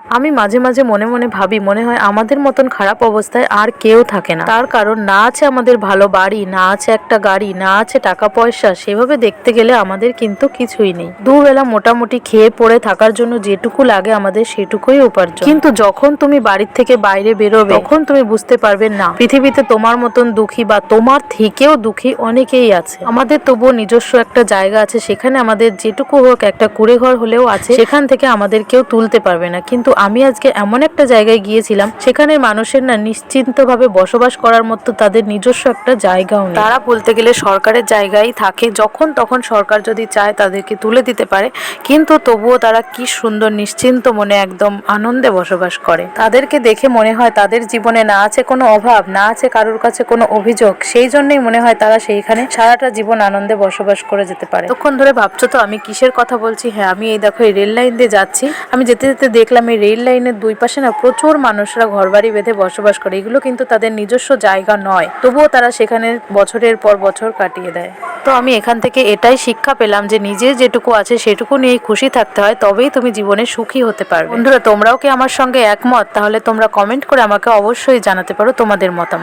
আমি মাঝে মাঝে মনে মনে ভাবি, মনে হয় আমাদের মতন খারাপ অবস্থায় আর কেউ থাকে না। তার কারণ না আছে আমাদের ভালো বাড়ি, না আছে একটা গাড়ি, না আছে টাকা পয়সা। সেভাবে দেখতে গেলে আমাদের কিন্তু কিছুই নেই। দুবেলা মোটামুটি খেয়ে পড়ে থাকার জন্য যেটুকু লাগে আমাদের সেটুকুই উপার্জন। কিন্তু যখন তুমি বাড়ির থেকে বাইরে বেরোবে তখন তুমি বুঝতে পারবে না, পৃথিবীতে তোমার মতন দুঃখী বা তোমার থেকেও দুঃখী অনেকেই আছে। আমাদের তবুও নিজস্ব একটা জায়গা আছে, সেখানে আমাদের যেটুকু হোক একটা কুড়ে ঘর হলেও আছে, সেখান থেকে আমাদের কেউ তুলতে পারবে না। কিন্তু আমি আজকে এমন একটা জায়গায় গিয়েছিলাম, সেখানে মানুষের না নিশ্চিন্তভাবে বসবাস করার মতো তাদের নিজস্ব একটা জায়গাও নেই। তারা বলতে গেলে সরকারের জায়গায় থাকে, যখন তখন সরকার যদি চায় তাদেরকে তুলে দিতে পারে। কিন্তু তবুও তারা কি সুন্দর নিশ্চিন্ত মনে একদম আনন্দে বসবাস করে। তাদেরকে দেখে মনে হয় তাদের জীবনে না আছে কোনো অভাব, না আছে কারোর কাছে কোনো অভিযোগ। সেই জন্যই মনে হয় তারা সেইখানে সারাটা জীবন আনন্দে বসবাস করে যেতে পারে। তখন ধরে ভাবছো তো আমি কিসের কথা বলছি? হ্যাঁ, আমি এই দেখো এই রেল লাইন দিয়ে যাচ্ছি। আমি যেতে যেতে দেখলাম এই রেল লাইনের দুই পাশে না প্রচুর মানুষরা ঘরবাড়ি বেঁধে বসবাস করে। এগুলো কিন্তু তাদের নিজস্ব জায়গা নয়, তবুও তারা সেখানে বছরের পর বছর কাটিয়ে দেয়। তো আমি এখান থেকে এটাই শিক্ষা পেলাম যে নিজের যেটুকু আছে সেটুকু নিয়েই খুশি থাকতে হয়, তবেই তুমি জীবনে সুখী হতে পারবে। বন্ধুরা, তোমরাও কি আমার সঙ্গে একমত? তাহলে তোমরা কমেন্ট করে আমাকে অবশ্যই জানাতে পারো তোমাদের মতামত।